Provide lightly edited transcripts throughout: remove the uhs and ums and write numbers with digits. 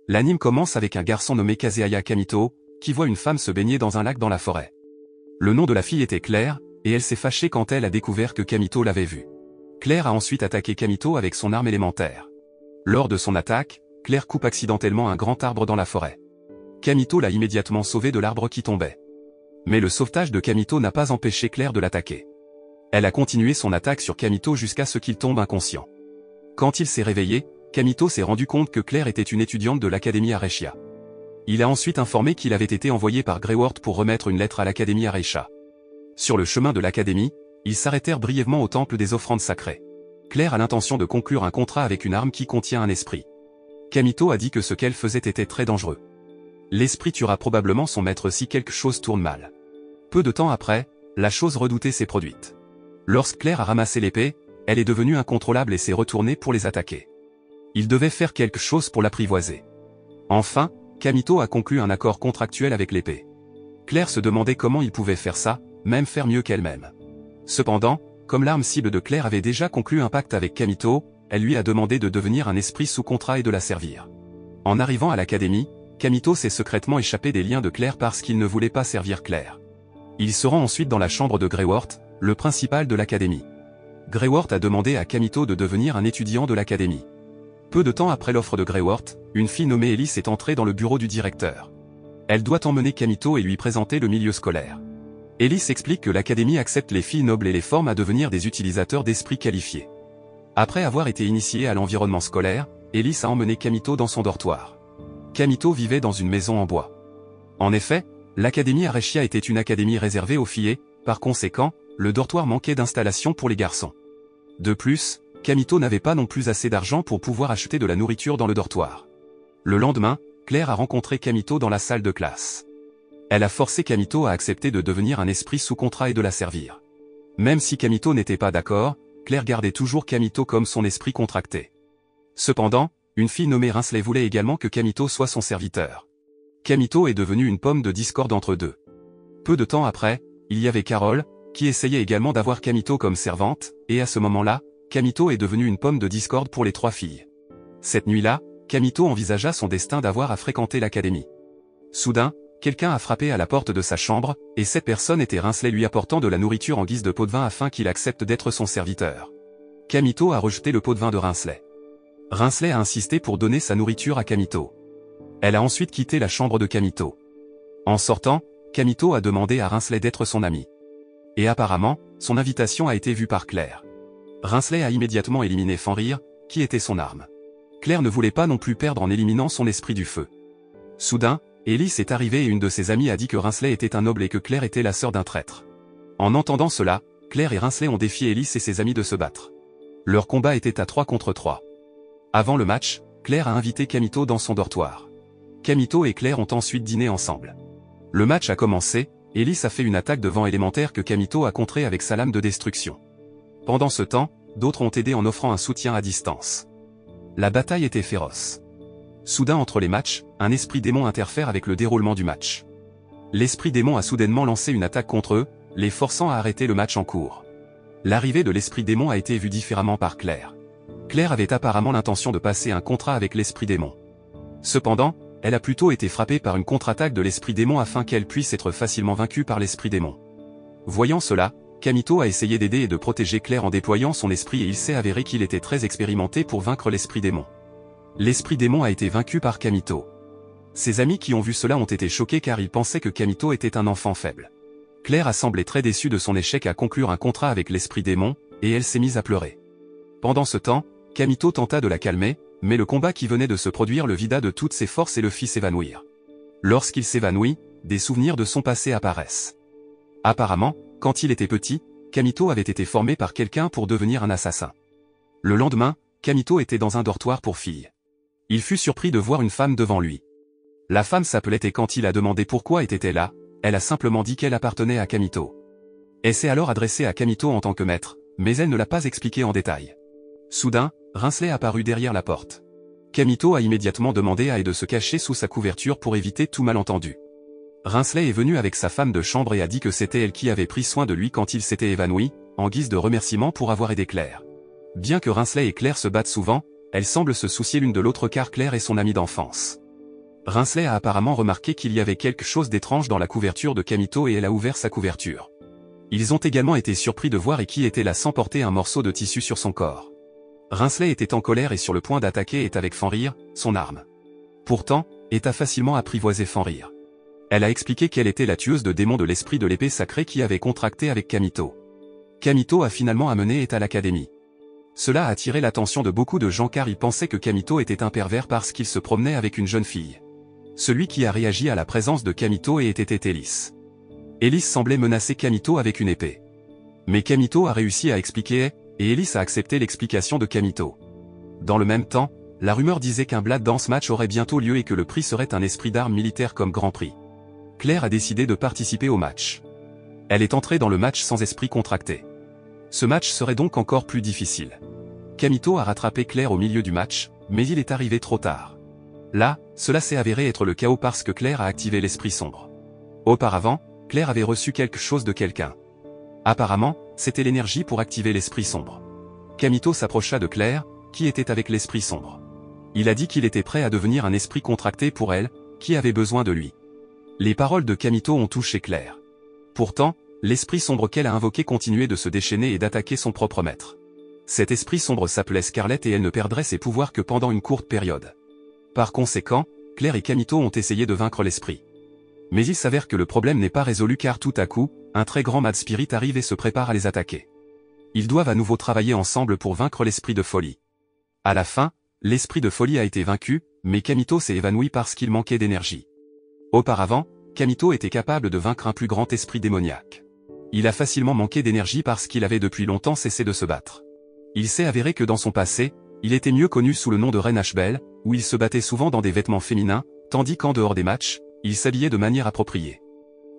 L'anime commence avec un garçon nommé Kazeaya Kamito, qui voit une femme se baigner dans un lac dans la forêt. Le nom de la fille était Claire, et elle s'est fâchée quand elle a découvert que Kamito l'avait vue. Claire a ensuite attaqué Kamito avec son arme élémentaire. Lors de son attaque, Claire coupe accidentellement un grand arbre dans la forêt. Kamito l'a immédiatement sauvé de l'arbre qui tombait. Mais le sauvetage de Kamito n'a pas empêché Claire de l'attaquer. Elle a continué son attaque sur Kamito jusqu'à ce qu'il tombe inconscient. Quand il s'est réveillé, Kamito s'est rendu compte que Claire était une étudiante de l'Académie Areishia. Il a ensuite informé qu'il avait été envoyé par Greyworth pour remettre une lettre à l'Académie Areishia. Sur le chemin de l'Académie, ils s'arrêtèrent brièvement au temple des offrandes sacrées. Claire a l'intention de conclure un contrat avec une arme qui contient un esprit. Kamito a dit que ce qu'elle faisait était très dangereux. L'esprit tuera probablement son maître si quelque chose tourne mal. Peu de temps après, la chose redoutée s'est produite. Lorsque Claire a ramassé l'épée, elle est devenue incontrôlable et s'est retournée pour les attaquer. Il devait faire quelque chose pour l'apprivoiser. Enfin, Kamito a conclu un accord contractuel avec l'épée. Claire se demandait comment il pouvait faire ça, même faire mieux qu'elle-même. Cependant, comme l'arme cible de Claire avait déjà conclu un pacte avec Kamito, elle lui a demandé de devenir un esprit sous contrat et de la servir. En arrivant à l'académie, Kamito s'est secrètement échappé des liens de Claire parce qu'il ne voulait pas servir Claire. Il se rend ensuite dans la chambre de Greyworth, le principal de l'académie. Greyworth a demandé à Kamito de devenir un étudiant de l'académie. Peu de temps après l'offre de Greyworth, une fille nommée Ellis est entrée dans le bureau du directeur. Elle doit emmener Kamito et lui présenter le milieu scolaire. Ellis explique que l'académie accepte les filles nobles et les forme à devenir des utilisateurs d'esprits qualifiés. Après avoir été initiée à l'environnement scolaire, Ellis a emmené Kamito dans son dortoir. Kamito vivait dans une maison en bois. En effet, l'Académie Areishia était une académie réservée aux filles et, par conséquent, le dortoir manquait d'installation pour les garçons. De plus, Kamito n'avait pas non plus assez d'argent pour pouvoir acheter de la nourriture dans le dortoir. Le lendemain, Claire a rencontré Kamito dans la salle de classe. Elle a forcé Kamito à accepter de devenir un esprit sous contrat et de la servir. Même si Kamito n'était pas d'accord, Claire gardait toujours Kamito comme son esprit contracté. Cependant, une fille nommée Rinsley voulait également que Kamito soit son serviteur. Kamito est devenu une pomme de discorde entre deux. Peu de temps après, il y avait Carole, qui essayait également d'avoir Kamito comme servante, et à ce moment-là, Kamito est devenu une pomme de discorde pour les trois filles. Cette nuit-là, Kamito envisagea son destin d'avoir à fréquenter l'académie. Soudain, quelqu'un a frappé à la porte de sa chambre, et cette personne était Rinsley lui apportant de la nourriture en guise de pot de vin afin qu'il accepte d'être son serviteur. Kamito a rejeté le pot de vin de Rinsley. Rinsley a insisté pour donner sa nourriture à Kamito. Elle a ensuite quitté la chambre de Kamito. En sortant, Kamito a demandé à Rinsley d'être son ami. Et apparemment, son invitation a été vue par Claire. Rinsley a immédiatement éliminé Fenrir, qui était son arme. Claire ne voulait pas non plus perdre en éliminant son esprit du feu. Soudain, Ellis est arrivée et une de ses amies a dit que Rinsley était un noble et que Claire était la sœur d'un traître. En entendant cela, Claire et Rinsley ont défié Ellis et ses amis de se battre. Leur combat était à 3 contre 3. Avant le match, Claire a invité Kamito dans son dortoir. Kamito et Claire ont ensuite dîné ensemble. Le match a commencé, Ellis a fait une attaque de vent élémentaire que Kamito a contrée avec sa lame de destruction. Pendant ce temps, d'autres ont aidé en offrant un soutien à distance. La bataille était féroce. Soudain entre les matchs, un esprit démon interfère avec le déroulement du match. L'esprit démon a soudainement lancé une attaque contre eux, les forçant à arrêter le match en cours. L'arrivée de l'esprit démon a été vue différemment par Claire. Claire avait apparemment l'intention de passer un contrat avec l'esprit démon. Cependant, elle a plutôt été frappée par une contre-attaque de l'esprit démon afin qu'elle puisse être facilement vaincue par l'esprit démon. Voyant cela, Kamito a essayé d'aider et de protéger Claire en déployant son esprit et il s'est avéré qu'il était très expérimenté pour vaincre l'esprit démon. L'esprit démon a été vaincu par Kamito. Ses amis qui ont vu cela ont été choqués car ils pensaient que Kamito était un enfant faible. Claire a semblé très déçue de son échec à conclure un contrat avec l'esprit démon, et elle s'est mise à pleurer. Pendant ce temps, Kamito tenta de la calmer, mais le combat qui venait de se produire le vida de toutes ses forces et le fit s'évanouir. Lorsqu'il s'évanouit, des souvenirs de son passé apparaissent. Apparemment, quand il était petit, Kamito avait été formé par quelqu'un pour devenir un assassin. Le lendemain, Kamito était dans un dortoir pour filles. Il fut surpris de voir une femme devant lui. La femme s'appelait et quand il a demandé pourquoi était-elle là, elle a simplement dit qu'elle appartenait à Kamito. Elle s'est alors adressée à Kamito en tant que maître, mais elle ne l'a pas expliqué en détail. Soudain, Rinsley apparut derrière la porte. Kamito a immédiatement demandé à elle de se cacher sous sa couverture pour éviter tout malentendu. Rinsley est venu avec sa femme de chambre et a dit que c'était elle qui avait pris soin de lui quand il s'était évanoui, en guise de remerciement pour avoir aidé Claire. Bien que Rinsley et Claire se battent souvent, elles semblent se soucier l'une de l'autre car Claire est son amie d'enfance. Rinsley a apparemment remarqué qu'il y avait quelque chose d'étrange dans la couverture de Kamito et elle a ouvert sa couverture. Ils ont également été surpris de voir qui était là sans porter un morceau de tissu sur son corps. Rinsley était en colère et sur le point d'attaquer et avec Fenrir, son arme. Pourtant, Ette a facilement apprivoisé Fenrir. Elle a expliqué qu'elle était la tueuse de démons de l'esprit de l'épée sacrée qui avait contracté avec Kamito. Kamito a finalement amené Ette à l'académie. Cela a attiré l'attention de beaucoup de gens car ils pensaient que Kamito était un pervers parce qu'il se promenait avec une jeune fille. Celui qui a réagi à la présence de Kamito était Ellis. Ellis semblait menacer Kamito avec une épée. Mais Kamito a réussi à expliquer et Ellis a accepté l'explication de Kamito. Dans le même temps, la rumeur disait qu'un Blood Dance match aurait bientôt lieu et que le prix serait un esprit d'armes militaire comme Grand Prix. Claire a décidé de participer au match. Elle est entrée dans le match sans esprit contracté. Ce match serait donc encore plus difficile. Kamito a rattrapé Claire au milieu du match, mais il est arrivé trop tard. Là, cela s'est avéré être le chaos parce que Claire a activé l'esprit sombre. Auparavant, Claire avait reçu quelque chose de quelqu'un. Apparemment, c'était l'énergie pour activer l'esprit sombre. Kamito s'approcha de Claire, qui était avec l'esprit sombre. Il a dit qu'il était prêt à devenir un esprit contracté pour elle, qui avait besoin de lui. Les paroles de Kamito ont touché Claire. Pourtant, l'esprit sombre qu'elle a invoqué continuait de se déchaîner et d'attaquer son propre maître. Cet esprit sombre s'appelait Scarlett et elle ne perdrait ses pouvoirs que pendant une courte période. Par conséquent, Claire et Kamito ont essayé de vaincre l'esprit. Mais il s'avère que le problème n'est pas résolu car tout à coup, un très grand Mad Spirit arrive et se prépare à les attaquer. Ils doivent à nouveau travailler ensemble pour vaincre l'esprit de folie. À la fin, l'esprit de folie a été vaincu, mais Kamito s'est évanoui parce qu'il manquait d'énergie. Auparavant, Kamito était capable de vaincre un plus grand esprit démoniaque. Il a facilement manqué d'énergie parce qu'il avait depuis longtemps cessé de se battre. Il s'est avéré que dans son passé, il était mieux connu sous le nom de Ren Ashbel, où il se battait souvent dans des vêtements féminins, tandis qu'en dehors des matchs, il s'habillait de manière appropriée.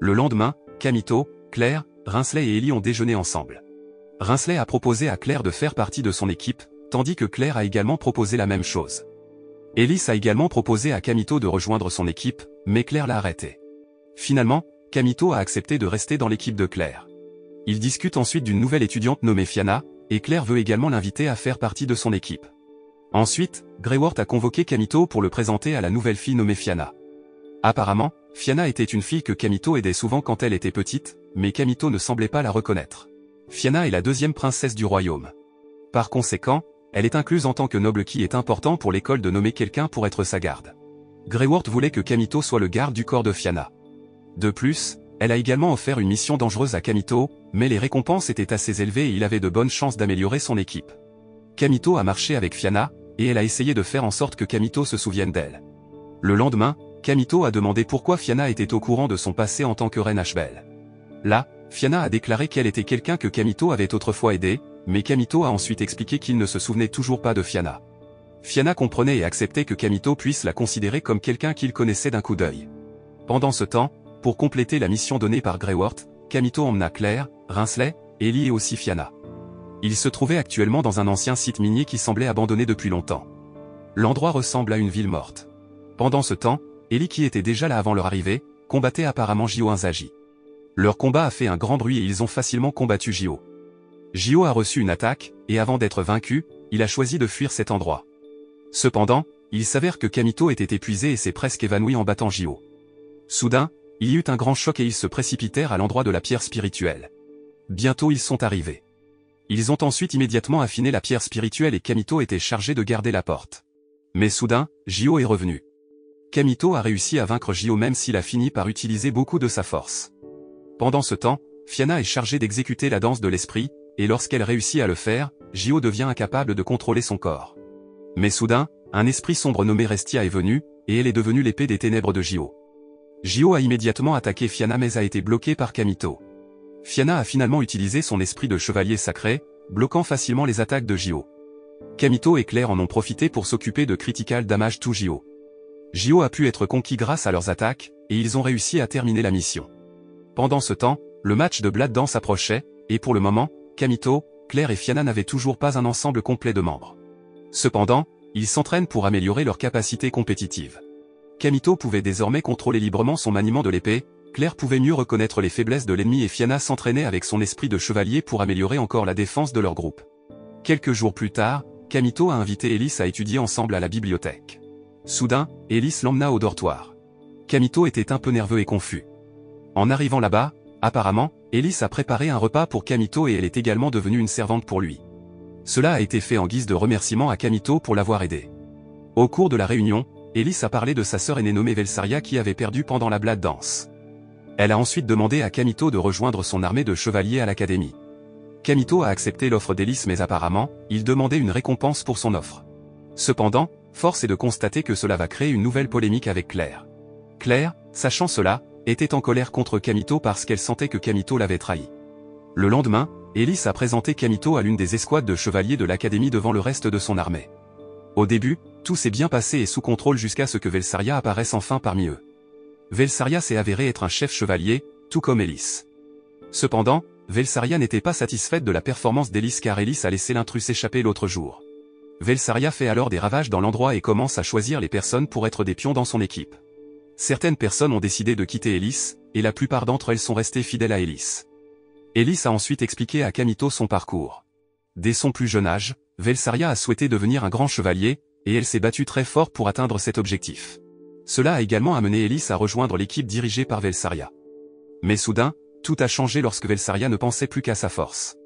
Le lendemain, Kamito, Claire, Rinsley et Ellie ont déjeuné ensemble. Rinsley a proposé à Claire de faire partie de son équipe, tandis que Claire a également proposé la même chose. Ellis a également proposé à Kamito de rejoindre son équipe, mais Claire l'a arrêté. Finalement, Kamito a accepté de rester dans l'équipe de Claire. Ils discutent ensuite d'une nouvelle étudiante nommée Fianna, et Claire veut également l'inviter à faire partie de son équipe. Ensuite, Greyworth a convoqué Kamito pour le présenter à la nouvelle fille nommée Fianna. Apparemment, Fianna était une fille que Kamito aidait souvent quand elle était petite, mais Kamito ne semblait pas la reconnaître. Fianna est la deuxième princesse du royaume. Par conséquent, elle est incluse en tant que noble qui est important pour l'école de nommer quelqu'un pour être sa garde. Greyworth voulait que Kamito soit le garde du corps de Fianna. De plus, elle a également offert une mission dangereuse à Kamito, mais les récompenses étaient assez élevées et il avait de bonnes chances d'améliorer son équipe. Kamito a marché avec Fianna, et elle a essayé de faire en sorte que Kamito se souvienne d'elle. Le lendemain, Kamito a demandé pourquoi Fianna était au courant de son passé en tant que reine Ashbel. Là, Fianna a déclaré qu'elle était quelqu'un que Kamito avait autrefois aidé, mais Kamito a ensuite expliqué qu'il ne se souvenait toujours pas de Fianna. Fianna comprenait et acceptait que Kamito puisse la considérer comme quelqu'un qu'il connaissait d'un coup d'œil. Pendant ce temps, pour compléter la mission donnée par Greyworth, Kamito emmena Claire, Rinsley, Ellie et aussi Fianna. Il se trouvait actuellement dans un ancien site minier qui semblait abandonné depuis longtemps. L'endroit ressemble à une ville morte. Pendant ce temps, Ellie qui était déjà là avant leur arrivée, combattait apparemment Jio Inzagi. Leur combat a fait un grand bruit et ils ont facilement combattu Jio. Jio a reçu une attaque, et avant d'être vaincu, il a choisi de fuir cet endroit. Cependant, il s'avère que Kamito était épuisé et s'est presque évanoui en battant Jio. Soudain, il y eut un grand choc et ils se précipitèrent à l'endroit de la pierre spirituelle. Bientôt ils sont arrivés. Ils ont ensuite immédiatement affiné la pierre spirituelle et Kamito était chargé de garder la porte. Mais soudain, Jio est revenu. Kamito a réussi à vaincre Jio même s'il a fini par utiliser beaucoup de sa force. Pendant ce temps, Fianna est chargée d'exécuter la danse de l'esprit, et lorsqu'elle réussit à le faire, Jio devient incapable de contrôler son corps. Mais soudain, un esprit sombre nommé Restia est venu, et elle est devenue l'épée des ténèbres de Jio. Jio a immédiatement attaqué Fianna mais a été bloqué par Kamito. Fianna a finalement utilisé son esprit de chevalier sacré, bloquant facilement les attaques de Jio. Kamito et Claire en ont profité pour s'occuper de Critical Damage to Jio. Jio a pu être conquis grâce à leurs attaques, et ils ont réussi à terminer la mission. Pendant ce temps, le match de Blood Dance approchait, et pour le moment, Kamito, Claire et Fianna n'avaient toujours pas un ensemble complet de membres. Cependant, ils s'entraînent pour améliorer leurs capacités compétitives. Kamito pouvait désormais contrôler librement son maniement de l'épée, Claire pouvait mieux reconnaître les faiblesses de l'ennemi et Fianna s'entraînait avec son esprit de chevalier pour améliorer encore la défense de leur groupe. Quelques jours plus tard, Kamito a invité Ellis à étudier ensemble à la bibliothèque. Soudain, Ellis l'emmena au dortoir. Kamito était un peu nerveux et confus. En arrivant là-bas, apparemment, Ellis a préparé un repas pour Kamito et elle est également devenue une servante pour lui. Cela a été fait en guise de remerciement à Kamito pour l'avoir aidé. Au cours de la réunion, Ellis a parlé de sa sœur aînée nommée Velsaria qui avait perdu pendant la Blood Dance. Elle a ensuite demandé à Kamito de rejoindre son armée de chevaliers à l'académie. Kamito a accepté l'offre d'Ellis mais apparemment, il demandait une récompense pour son offre. Cependant, force est de constater que cela va créer une nouvelle polémique avec Claire. Claire, sachant cela, était en colère contre Kamito parce qu'elle sentait que Kamito l'avait trahi. Le lendemain, Ellis a présenté Kamito à l'une des escouades de chevaliers de l'académie devant le reste de son armée. Au début, tout s'est bien passé et sous contrôle jusqu'à ce que Velsaria apparaisse enfin parmi eux. Velsaria s'est avéré être un chef chevalier, tout comme Ellis. Cependant, Velsaria n'était pas satisfaite de la performance d'Ellis car Ellis a laissé l'intrus s'échapper l'autre jour. Velsaria fait alors des ravages dans l'endroit et commence à choisir les personnes pour être des pions dans son équipe. Certaines personnes ont décidé de quitter Ellis, et la plupart d'entre elles sont restées fidèles à Ellis. Ellis a ensuite expliqué à Kamito son parcours. Dès son plus jeune âge, Velsaria a souhaité devenir un grand chevalier, et elle s'est battue très fort pour atteindre cet objectif. Cela a également amené Ellis à rejoindre l'équipe dirigée par Velsaria. Mais soudain, tout a changé lorsque Velsaria ne pensait plus qu'à sa force.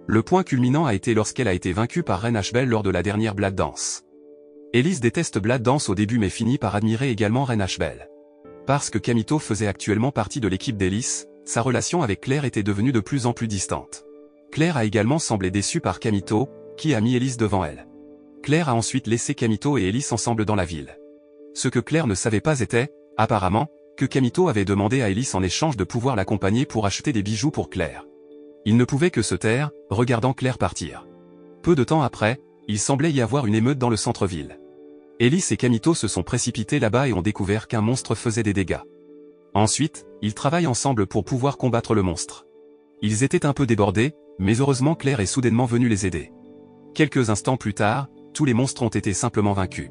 Le point culminant a été lorsqu'elle a été vaincue par Reine Ashbel lors de la dernière Blood Dance. Ellis déteste Blood Dance au début mais finit par admirer également Reine Ashbel. Parce que Kamito faisait actuellement partie de l'équipe d'Ellis, sa relation avec Claire était devenue de plus en plus distante. Claire a également semblé déçue par Kamito, qui a mis Ellis devant elle. Claire a ensuite laissé Kamito et Ellis ensemble dans la ville. Ce que Claire ne savait pas était, apparemment, que Kamito avait demandé à Ellis en échange de pouvoir l'accompagner pour acheter des bijoux pour Claire. Il ne pouvait que se taire, regardant Claire partir. Peu de temps après, il semblait y avoir une émeute dans le centre-ville. Ellis et Kamito se sont précipités là-bas et ont découvert qu'un monstre faisait des dégâts. Ensuite, ils travaillent ensemble pour pouvoir combattre le monstre. Ils étaient un peu débordés, mais heureusement Claire est soudainement venue les aider. Quelques instants plus tard, tous les monstres ont été simplement vaincus.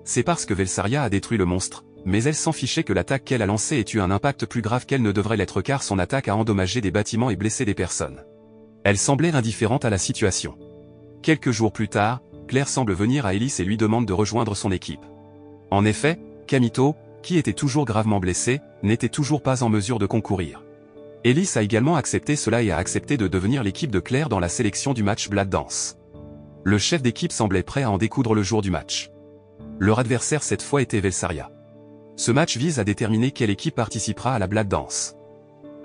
C'est parce que Velsaria a détruit le monstre, mais elle s'en fichait que l'attaque qu'elle a lancée ait eu un impact plus grave qu'elle ne devrait l'être car son attaque a endommagé des bâtiments et blessé des personnes. Elle semblait indifférente à la situation. Quelques jours plus tard, Claire semble venir à Ellis et lui demande de rejoindre son équipe. En effet, Kamito, qui était toujours gravement blessé, n'était toujours pas en mesure de concourir. Ellis a également accepté cela et a accepté de devenir l'équipe de Claire dans la sélection du match Blood Dance. Le chef d'équipe semblait prêt à en découdre le jour du match. Leur adversaire cette fois était Velsaria. Ce match vise à déterminer quelle équipe participera à la Blood Dance.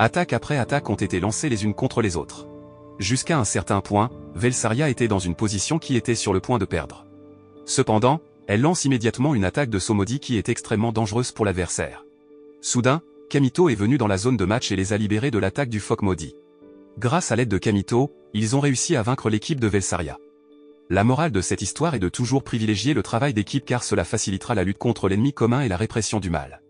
Attaque après attaque ont été lancées les unes contre les autres. Jusqu'à un certain point, Velsaria était dans une position qui était sur le point de perdre. Cependant, elle lance immédiatement une attaque de saut maudit qui est extrêmement dangereuse pour l'adversaire. Soudain, Kamito est venu dans la zone de match et les a libérés de l'attaque du phoque maudit. Grâce à l'aide de Kamito, ils ont réussi à vaincre l'équipe de Velsaria. La morale de cette histoire est de toujours privilégier le travail d'équipe car cela facilitera la lutte contre l'ennemi commun et la répression du mal.